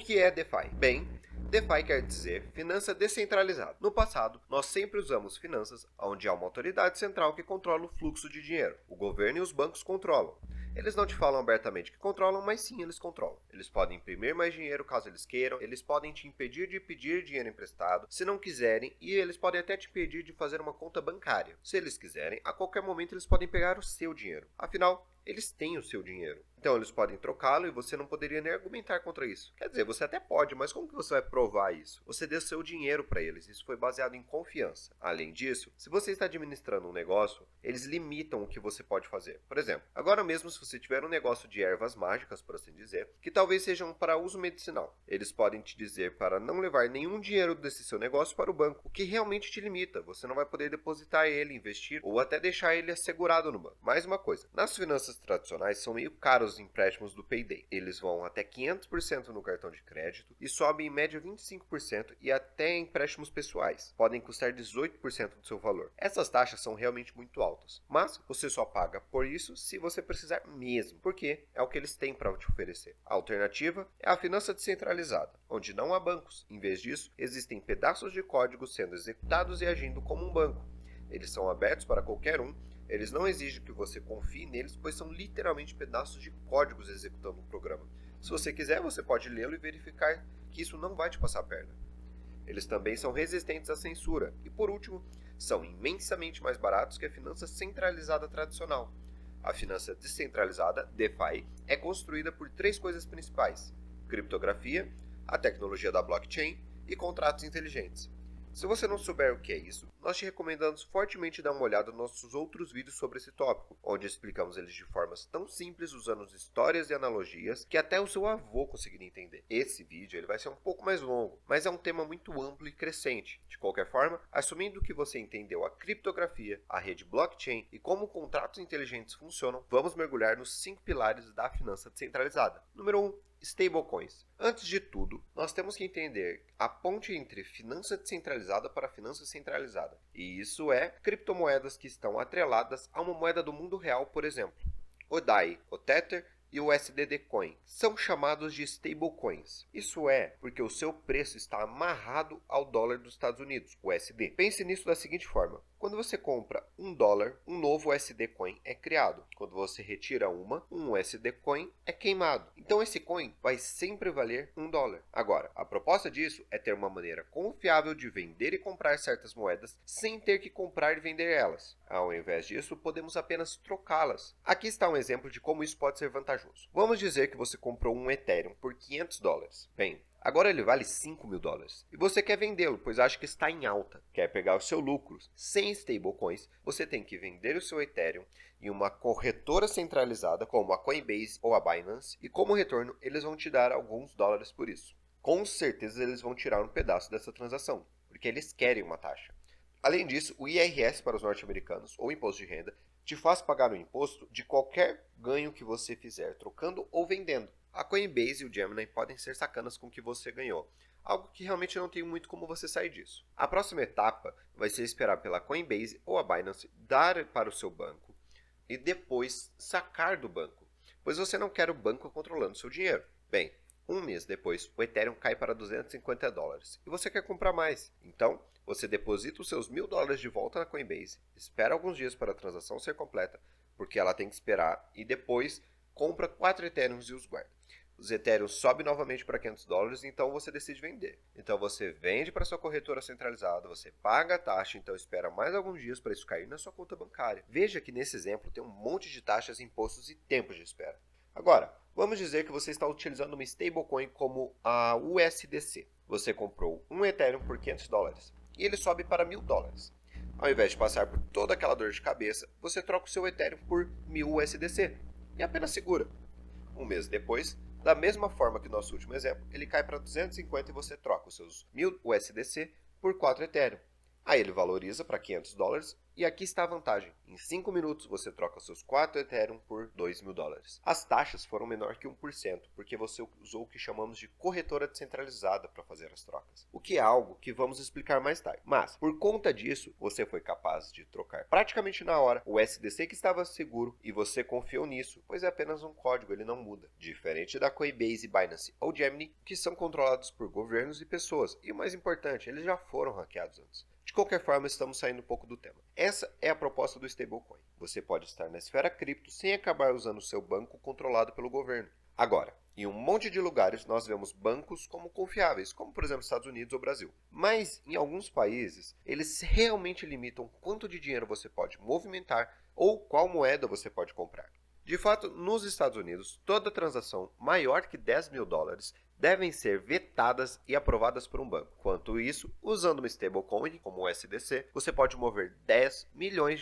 que é DeFi? Bem, DeFi quer dizer finança descentralizada. No passado, nós sempre usamos finanças onde há uma autoridade central que controla o fluxo de dinheiro. O governo e os bancos controlam. Eles não te falam abertamente que controlam, mas sim eles controlam. Eles podem imprimir mais dinheiro caso eles queiram, eles podem te impedir de pedir dinheiro emprestado se não quiserem, e eles podem até te impedir de fazer uma conta bancária. Se eles quiserem, a qualquer momento eles podem pegar o seu dinheiro. Afinal, eles têm o seu dinheiro. Então eles podem trocá-lo e você não poderia nem argumentar contra isso. Quer dizer, você até pode, mas como que você vai provar isso? Você deu seu dinheiro para eles, isso foi baseado em confiança. Além disso, se você está administrando um negócio, eles limitam o que você pode fazer. Por exemplo, agora mesmo se você tiver um negócio de ervas mágicas, por assim dizer, que talvez sejam para uso medicinal, eles podem te dizer para não levar nenhum dinheiro desse seu negócio para o banco, o que realmente te limita. Você não vai poder depositar ele, investir ou até deixar ele assegurado no banco. Mais uma coisa, nas finanças tradicionais são meio caros os empréstimos do Payday. Eles vão até 500% no cartão de crédito e sobem em média 25% e até empréstimos pessoais. Podem custar 18% do seu valor. Essas taxas são realmente muito altas, mas você só paga por isso se você precisar mesmo, porque é o que eles têm para te oferecer. A alternativa é a finança descentralizada, onde não há bancos. Em vez disso, existem pedaços de código sendo executados e agindo como um banco. Eles são abertos para qualquer um. Eles não exigem que você confie neles, pois são literalmente pedaços de códigos executando um programa. Se você quiser, você pode lê-lo e verificar que isso não vai te passar a perna. Eles também são resistentes à censura e, por último, são imensamente mais baratos que a finança centralizada tradicional. A finança descentralizada, DeFi, é construída por três coisas principais: criptografia, a tecnologia da blockchain e contratos inteligentes. Se você não souber o que é isso, nós te recomendamos fortemente dar uma olhada nos nossos outros vídeos sobre esse tópico, onde explicamos eles de formas tão simples, usando histórias e analogias, que até o seu avô conseguiria entender. Esse vídeo ele vai ser um pouco mais longo, mas é um tema muito amplo e crescente. De qualquer forma, assumindo que você entendeu a criptografia, a rede blockchain e como contratos inteligentes funcionam, vamos mergulhar nos 5 pilares da finança descentralizada. Número 1. Stablecoins. Antes de tudo, nós temos que entender a ponte entre finança descentralizada para finança centralizada. E isso é criptomoedas que estão atreladas a uma moeda do mundo real, por exemplo. O DAI, o Tether e o USDT Coin são chamados de stablecoins. Isso é porque o seu preço está amarrado ao dólar dos Estados Unidos, o USD. Pense nisso da seguinte forma: quando você compra $1, um novo USD Coin é criado. Quando você retira um USD Coin é queimado. Então esse coin vai sempre valer $1. Agora, a proposta disso é ter uma maneira confiável de vender e comprar certas moedas sem ter que comprar e vender elas. Ao invés disso, podemos apenas trocá-las. Aqui está um exemplo de como isso pode ser vantajoso. Vamos dizer que você comprou um Ethereum por $500. Bem, agora ele vale $5.000 e você quer vendê-lo, pois acha que está em alta. Quer pegar o seu lucro. Sem stablecoins, você tem que vender o seu Ethereum em uma corretora centralizada como a Coinbase ou a Binance, e como retorno eles vão te dar alguns dólares por isso. Com certeza eles vão tirar um pedaço dessa transação, porque eles querem uma taxa. Além disso, o IRS para os norte-americanos, ou imposto de renda, te faz pagar o imposto de qualquer ganho que você fizer trocando ou vendendo. A Coinbase e o Gemini podem ser sacanas com o que você ganhou, algo que realmente não tem muito como você sair disso. A próxima etapa vai ser esperar pela Coinbase ou a Binance dar para o seu banco e depois sacar do banco, pois você não quer o banco controlando seu dinheiro. Bem, um mês depois, o Ethereum cai para $250 e você quer comprar mais. Então, você deposita os seus $1.000 de volta na Coinbase, espera alguns dias para a transação ser completa, porque ela tem que esperar, e depois compra 4 Ethereums e os guarda. Os Ethereum sobem novamente para $500, então você decide vender. Então você vende para sua corretora centralizada, você paga a taxa, então espera mais alguns dias para isso cair na sua conta bancária. Veja que nesse exemplo tem um monte de taxas, impostos e tempos de espera. Agora, vamos dizer que você está utilizando uma stablecoin como a USDC. Você comprou um Ethereum por $500 e ele sobe para $1.000. Ao invés de passar por toda aquela dor de cabeça, você troca o seu Ethereum por 1.000 USDC e apenas segura. Um mês depois, da mesma forma que no nosso último exemplo, ele cai para 250 e você troca os seus 1.000 USDC por 4 Ethereum. Aí ele valoriza para $500 E aqui está a vantagem. Em 5 minutos você troca seus 4 Ethereum por $2.000. As taxas foram menor que 1%, porque você usou o que chamamos de corretora descentralizada para fazer as trocas. O que é algo que vamos explicar mais tarde. Mas, por conta disso, você foi capaz de trocar praticamente na hora o SDC que estava seguro e você confiou nisso, pois é apenas um código, ele não muda. Diferente da Coinbase, Binance ou Gemini, que são controlados por governos e pessoas. E o mais importante, eles já foram hackeados antes. De qualquer forma, estamos saindo um pouco do tema. Essa é a proposta do stablecoin. Você pode estar na esfera cripto sem acabar usando o seu banco controlado pelo governo. Agora, em um monte de lugares nós vemos bancos como confiáveis, como por exemplo Estados Unidos ou Brasil. Mas em alguns países, eles realmente limitam quanto de dinheiro você pode movimentar ou qual moeda você pode comprar. De fato, nos Estados Unidos, toda transação maior que $10.000 devem ser vetadas e aprovadas por um banco. Quanto isso, usando uma stablecoin como o SDC, você pode mover $10 milhões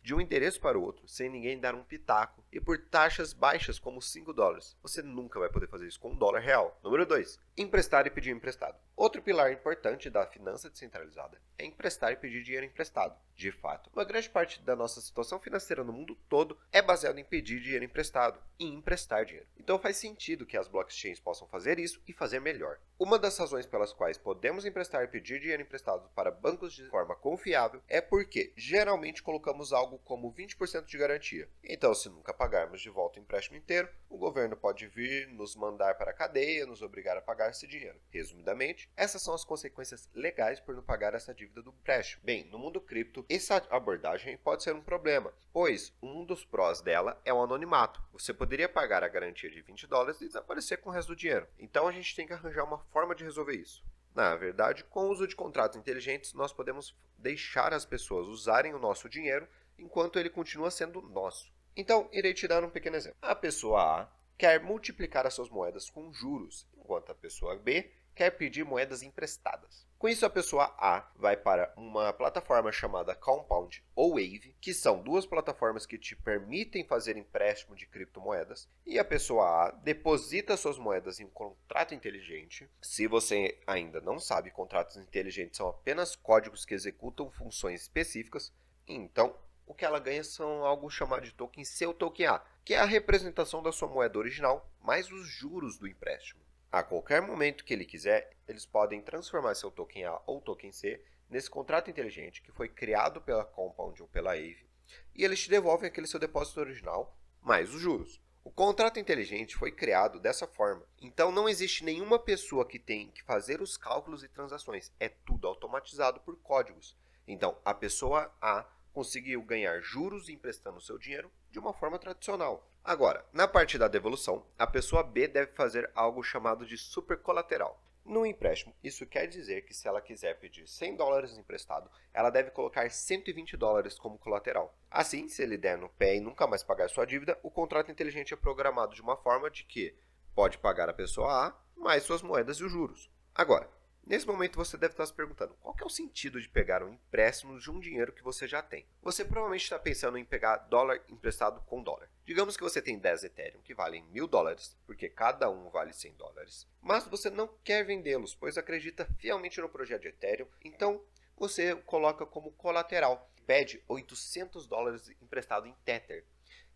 de um endereço para o outro sem ninguém dar um pitaco e por taxas baixas como $5. Você nunca vai poder fazer isso com $1 real. Número 2. Emprestar e pedir emprestado. Outro pilar importante da finança descentralizada é emprestar e pedir dinheiro emprestado. De fato, uma grande parte da nossa situação financeira no mundo todo é baseada em pedir dinheiro emprestado e emprestar dinheiro. Então faz sentido que as blockchains possam fazer isso e fazer melhor. Uma das razões pelas quais podemos emprestar e pedir dinheiro emprestado para bancos de forma confiável é porque geralmente colocamos algo como 20% de garantia. Então, se nunca pagarmos de volta o empréstimo inteiro, o governo pode vir nos mandar para a cadeia, nos obrigar a pagar esse dinheiro. Resumidamente, essas são as consequências legais por não pagar essa dívida do empréstimo. Bem, no mundo cripto, essa abordagem pode ser um problema, pois um dos prós dela é o anonimato. Você poderia pagar a garantia de $20 e desaparecer com o resto do dinheiro. Então a gente tem que arranjar uma forma de resolver isso. Na verdade, com o uso de contratos inteligentes, nós podemos deixar as pessoas usarem o nosso dinheiro enquanto ele continua sendo nosso. Então, irei te dar um pequeno exemplo. A pessoa A quer multiplicar as suas moedas com juros, enquanto a pessoa B quer pedir moedas emprestadas. Com isso, a pessoa A vai para uma plataforma chamada Compound ou Wave, que são duas plataformas que te permitem fazer empréstimo de criptomoedas, e a pessoa A deposita suas moedas em um contrato inteligente. Se você ainda não sabe, contratos inteligentes são apenas códigos que executam funções específicas, então o que ela ganha são algo chamado de token seu token A, que é a representação da sua moeda original mais os juros do empréstimo. A qualquer momento que ele quiser, eles podem transformar seu token A ou token C nesse contrato inteligente que foi criado pela Compound ou pela Aave, e eles te devolvem aquele seu depósito original mais os juros. O contrato inteligente foi criado dessa forma, então não existe nenhuma pessoa que tem que fazer os cálculos e transações, é tudo automatizado por códigos. Então a pessoa A conseguiu ganhar juros emprestando seu dinheiro de uma forma tradicional. Agora, na parte da devolução, a pessoa B deve fazer algo chamado de supercolateral. No empréstimo, isso quer dizer que se ela quiser pedir $100 emprestado, ela deve colocar $120 como colateral. Assim, se ele der no pé e nunca mais pagar sua dívida, o contrato inteligente é programado de uma forma de que pode pagar a pessoa A mais suas moedas e os juros. Agora, nesse momento você deve estar se perguntando, qual que é o sentido de pegar um empréstimo de um dinheiro que você já tem? Você provavelmente está pensando em pegar dólar emprestado com dólar. Digamos que você tem 10 Ethereum que valem $1.000, porque cada um vale $100, mas você não quer vendê-los, pois acredita fielmente no projeto de Ethereum, então você coloca como colateral, pede $800 emprestado em Tether,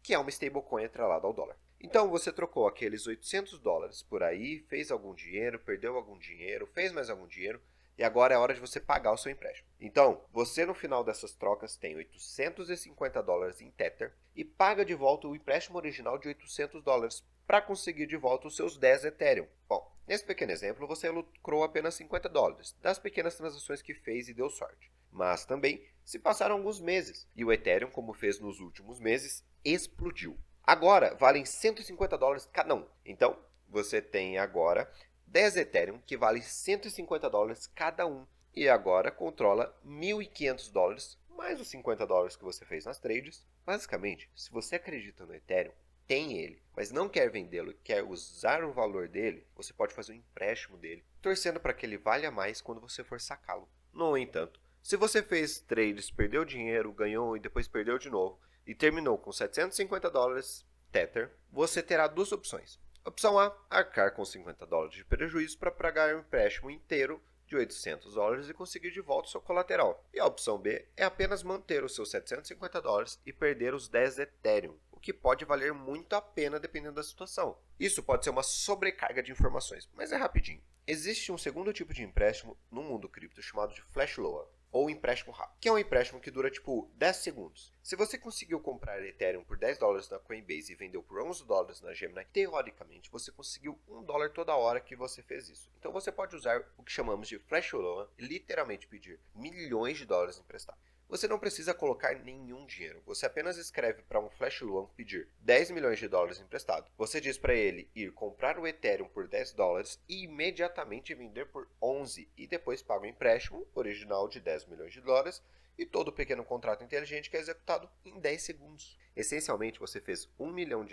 que é uma stablecoin atrelada ao dólar. Então você trocou aqueles $800 por aí, fez algum dinheiro, perdeu algum dinheiro, fez mais algum dinheiro e agora é hora de você pagar o seu empréstimo. Então, você no final dessas trocas tem $850 em Tether e paga de volta o empréstimo original de $800 para conseguir de volta os seus 10 Ethereum. Bom, nesse pequeno exemplo você lucrou apenas $50 das pequenas transações que fez e deu sorte. Mas também se passaram alguns meses e o Ethereum, como fez nos últimos meses, explodiu. Agora valem $150 cada um. Então, você tem agora 10 Ethereum que valem $150 cada um. E agora controla $1.500 mais os $50 que você fez nas trades. Basicamente, se você acredita no Ethereum, tem ele, mas não quer vendê-lo e quer usar o valor dele, você pode fazer um empréstimo dele, torcendo para que ele valha mais quando você for sacá-lo. No entanto, se você fez trades, perdeu dinheiro, ganhou e depois perdeu de novo, e terminou com $750 Tether, você terá duas opções. Opção A, arcar com $50 de prejuízo para pagar o empréstimo inteiro de $800 e conseguir de volta o seu colateral. E a opção B é apenas manter os seus $750 e perder os 10 Ethereum, o que pode valer muito a pena dependendo da situação. Isso pode ser uma sobrecarga de informações, mas é rapidinho. Existe um segundo tipo de empréstimo no mundo cripto chamado de flash loan, ou empréstimo rápido, que é um empréstimo que dura tipo 10 segundos. Se você conseguiu comprar Ethereum por $10 na Coinbase e vendeu por $11 na Gemini, teoricamente você conseguiu $1 toda hora que você fez isso. Então você pode usar o que chamamos de flash loan e literalmente pedir milhões de dólares emprestados. Você não precisa colocar nenhum dinheiro, você apenas escreve para um flash loan pedir 10 milhões de dólares emprestado. Você diz para ele ir comprar o Ethereum por $10 e imediatamente vender por 11 e depois paga o empréstimo original de 10 milhões de dólares e todo o pequeno contrato inteligente que é executado em 10 segundos. Essencialmente você fez $1 milhão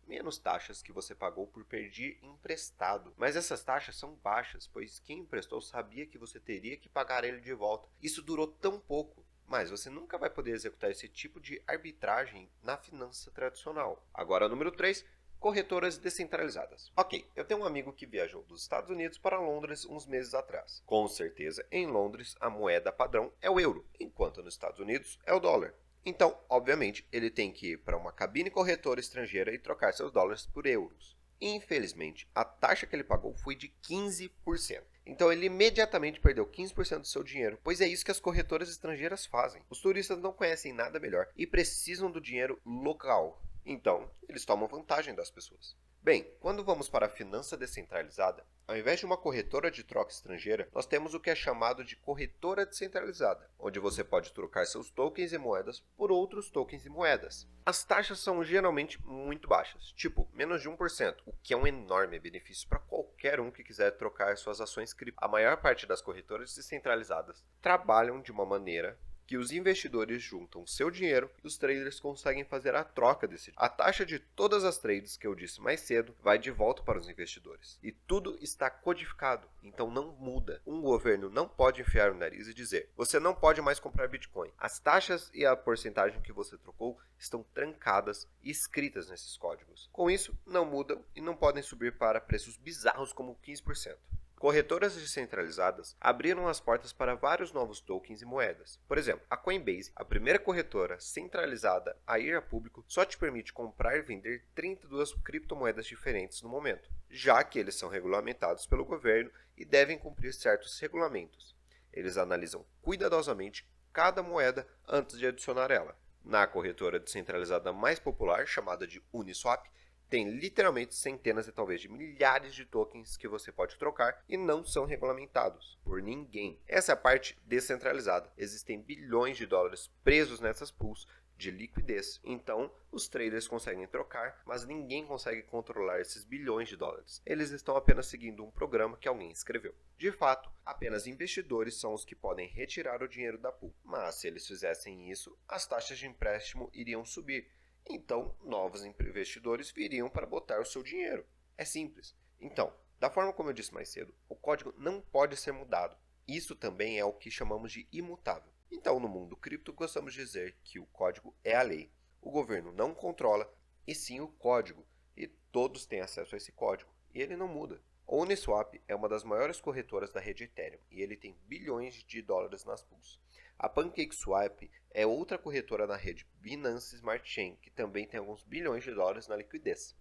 menos taxas que você pagou por pedir emprestado. Mas essas taxas são baixas, pois quem emprestou sabia que você teria que pagar ele de volta. Isso durou tão pouco. Mas você nunca vai poder executar esse tipo de arbitragem na finança tradicional. Agora, número 3, corretoras descentralizadas. Ok, eu tenho um amigo que viajou dos Estados Unidos para Londres uns meses atrás. Com certeza, em Londres, a moeda padrão é o euro, enquanto nos Estados Unidos é o dólar. Então, obviamente, ele tem que ir para uma cabine corretora estrangeira e trocar seus dólares por euros. Infelizmente, a taxa que ele pagou foi de 15%. Então ele imediatamente perdeu 15% do seu dinheiro, pois é isso que as corretoras estrangeiras fazem. Os turistas não conhecem nada melhor e precisam do dinheiro local. Então, eles tomam vantagem das pessoas. Bem, quando vamos para a finança descentralizada, ao invés de uma corretora de troca estrangeira, nós temos o que é chamado de corretora descentralizada, onde você pode trocar seus tokens e moedas por outros tokens e moedas. As taxas são geralmente muito baixas, tipo menos de 1%, o que é um enorme benefício para qualquer um que quiser trocar suas ações cripto. A maior parte das corretoras descentralizadas trabalham de uma maneira que os investidores juntam seu dinheiro e os traders conseguem fazer a troca desse dinheiro. A taxa de todas as trades que eu disse mais cedo vai de volta para os investidores. E tudo está codificado, então não muda. Um governo não pode enfiar o nariz e dizer: você não pode mais comprar Bitcoin. As taxas e a porcentagem que você trocou estão trancadas e escritas nesses códigos. Com isso, não mudam e não podem subir para preços bizarros como 15%. Corretoras descentralizadas abriram as portas para vários novos tokens e moedas. Por exemplo, a Coinbase, a primeira corretora centralizada a ir a público, só te permite comprar e vender 32 criptomoedas diferentes no momento, já que eles são regulamentados pelo governo e devem cumprir certos regulamentos. Eles analisam cuidadosamente cada moeda antes de adicionar ela. Na corretora descentralizada mais popular, chamada de Uniswap, tem literalmente centenas e talvez de milhares de tokens que você pode trocar e não são regulamentados por ninguém. Essa é a parte descentralizada. Existem bilhões de dólares presos nessas pools de liquidez. Então, os traders conseguem trocar, mas ninguém consegue controlar esses bilhões de dólares. Eles estão apenas seguindo um programa que alguém escreveu. De fato, apenas investidores são os que podem retirar o dinheiro da pool. Mas se eles fizessem isso, as taxas de empréstimo iriam subir. Então, novos investidores viriam para botar o seu dinheiro. É simples. Então, da forma como eu disse mais cedo, o código não pode ser mudado. Isso também é o que chamamos de imutável. Então, no mundo cripto, gostamos de dizer que o código é a lei. O governo não controla, e sim o código. E todos têm acesso a esse código. E ele não muda. O Uniswap é uma das maiores corretoras da rede Ethereum. E ele tem bilhões de dólares nas pools. A PancakeSwap é outra corretora na rede Binance Smart Chain, que também tem alguns bilhões de dólares na liquidez.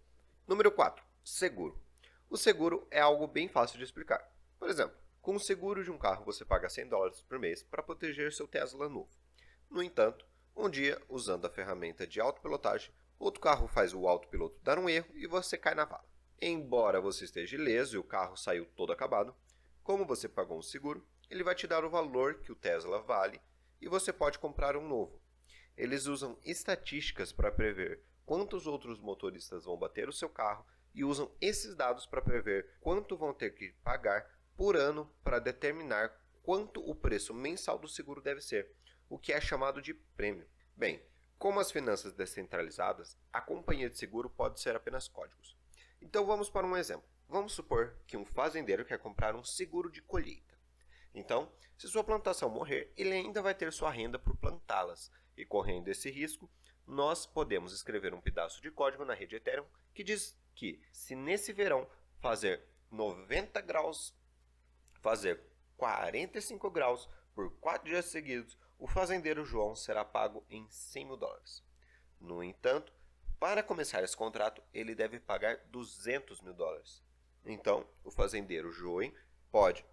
Número 4. Seguro. O seguro é algo bem fácil de explicar. Por exemplo, com o seguro de um carro você paga $100 por mês para proteger seu Tesla novo. No entanto, um dia, usando a ferramenta de autopilotagem, outro carro faz o autopiloto dar um erro e você cai na vala. Embora você esteja ileso e o carro saiu todo acabado, como você pagou um seguro, ele vai te dar o valor que o Tesla vale e você pode comprar um novo. Eles usam estatísticas para prever quantos outros motoristas vão bater o seu carro e usam esses dados para prever quanto vão ter que pagar por ano para determinar quanto o preço mensal do seguro deve ser, o que é chamado de prêmio. Bem, como as finanças descentralizadas, a companhia de seguro pode ser apenas códigos. Então vamos para um exemplo. Vamos supor que um fazendeiro quer comprar um seguro de colheita. Então, se sua plantação morrer, ele ainda vai ter sua renda por plantá-las. E correndo esse risco, nós podemos escrever um pedaço de código na rede Ethereum que diz que se nesse verão fazer 90 graus, fazer 45 graus por 4 dias seguidos, o fazendeiro João será pago em 100 mil dólares. No entanto, para começar esse contrato, ele deve pagar 200 mil dólares. Então, o fazendeiro Joey pode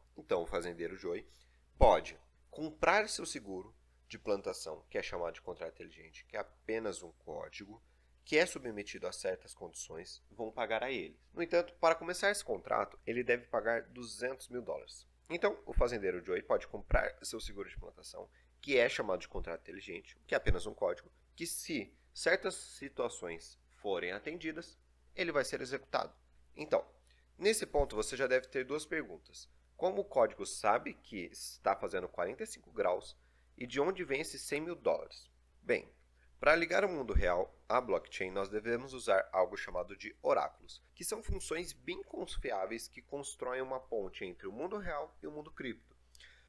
comprar seu seguro de plantação, que é chamado de contrato inteligente, que é apenas um código, que é submetido a certas condições, vão pagar a ele. No entanto, para começar esse contrato, ele deve pagar 200 mil dólares. Então, o fazendeiro Joey pode comprar seu seguro de plantação, que é chamado de contrato inteligente, que é apenas um código, que se certas situações forem atendidas, ele vai ser executado. Então, nesse ponto você já deve ter duas perguntas. Como o código sabe que está fazendo 45 graus e de onde vem esses 100 mil dólares? Bem, para ligar o mundo real à blockchain, nós devemos usar algo chamado de oráculos, que são funções bem confiáveis que constroem uma ponte entre o mundo real e o mundo cripto.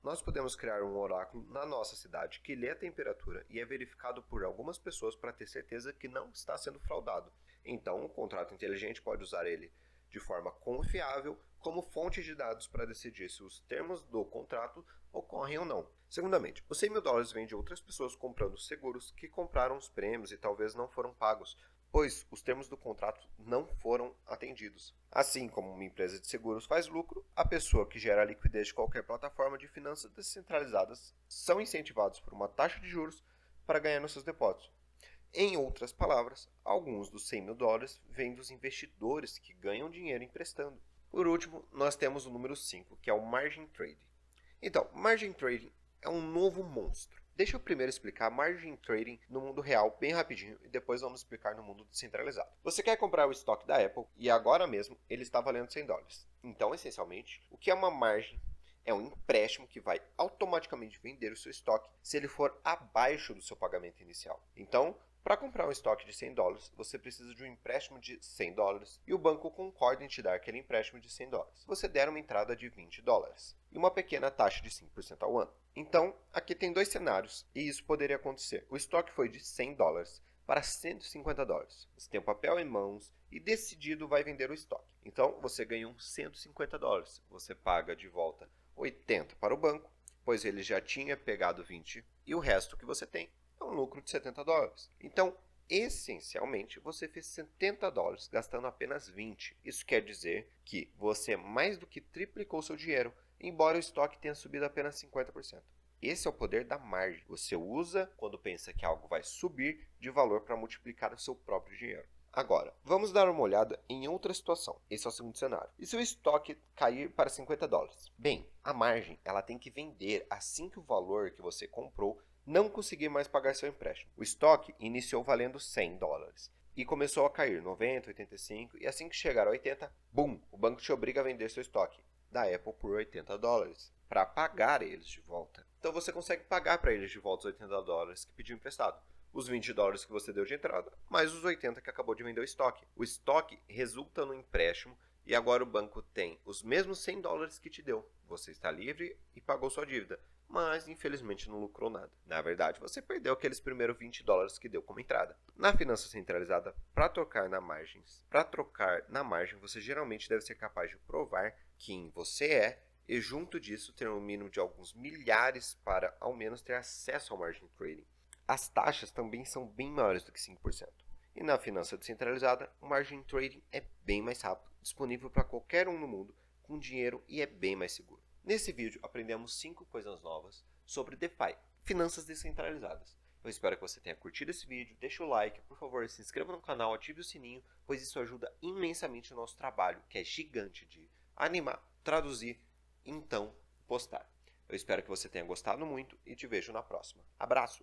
Nós podemos criar um oráculo na nossa cidade que lê a temperatura e é verificado por algumas pessoas para ter certeza que não está sendo fraudado. Então, o contrato inteligente pode usar ele de forma confiável como fonte de dados para decidir se os termos do contrato ocorrem ou não. Segundamente, os 100 mil dólares vêm de outras pessoas comprando seguros que compraram os prêmios e talvez não foram pagos, pois os termos do contrato não foram atendidos. Assim como uma empresa de seguros faz lucro, a pessoa que gera a liquidez de qualquer plataforma de finanças descentralizadas são incentivados por uma taxa de juros para ganhar nos seus depósitos. Em outras palavras, alguns dos 100 mil dólares vêm dos investidores que ganham dinheiro emprestando. Por último, nós temos o número 5, que é o Margin Trading. Então, Margin Trading é um novo monstro. Deixa eu primeiro explicar Margin Trading no mundo real bem rapidinho e depois vamos explicar no mundo descentralizado. Você quer comprar o estoque da Apple e agora mesmo ele está valendo 100 dólares. Então, essencialmente, o que é uma margem? É um empréstimo que vai automaticamente vender o seu estoque se ele for abaixo do seu pagamento inicial. Então, para comprar um estoque de 100 dólares, você precisa de um empréstimo de 100 dólares e o banco concorda em te dar aquele empréstimo de 100 dólares. Você der uma entrada de 20 dólares e uma pequena taxa de 5% ao ano. Então, aqui tem dois cenários e isso poderia acontecer. O estoque foi de 100 dólares para 150 dólares. Você tem o papel em mãos e decidido vai vender o estoque. Então, você ganha uns 150 dólares. Você paga de volta 80 para o banco, pois ele já tinha pegado 20 e o resto que você tem é um lucro de 70 dólares. Então, essencialmente, você fez 70 dólares gastando apenas 20. Isso quer dizer que você mais do que triplicou seu dinheiro, embora o estoque tenha subido apenas 50%. Esse é o poder da margem. Você usa quando pensa que algo vai subir de valor para multiplicar o seu próprio dinheiro. Agora, vamos dar uma olhada em outra situação. Esse é o segundo cenário. E se o estoque cair para 50 dólares? Bem, a margem ela tem que vender assim que o valor que você comprou não conseguir mais pagar seu empréstimo. O estoque iniciou valendo 100 dólares e começou a cair 90, 85 e assim que chegar a 80, bum, o banco te obriga a vender seu estoque da Apple por 80 dólares para pagar eles de volta. Então você consegue pagar para eles de volta os 80 dólares que pediu emprestado. Os 20 dólares que você deu de entrada, mais os 80 que acabou de vender o estoque. O estoque resulta no empréstimo e agora o banco tem os mesmos 100 dólares que te deu. Você está livre e pagou sua dívida, mas infelizmente não lucrou nada. Na verdade, você perdeu aqueles primeiros 20 dólares que deu como entrada. Na finança centralizada, para trocar na margem, você geralmente deve ser capaz de provar quem você é e junto disso ter um mínimo de alguns milhares para ao menos ter acesso ao margin trading. As taxas também são bem maiores do que 5%. E na finança descentralizada, o margin trading é bem mais rápido, disponível para qualquer um no mundo, com dinheiro e é bem mais seguro. Nesse vídeo aprendemos 5 coisas novas sobre DeFi, finanças descentralizadas. Eu espero que você tenha curtido esse vídeo, deixe o like, por favor se inscreva no canal, ative o sininho, pois isso ajuda imensamente o nosso trabalho, que é gigante de animar, traduzir e então postar. Eu espero que você tenha gostado muito e te vejo na próxima. Abraço!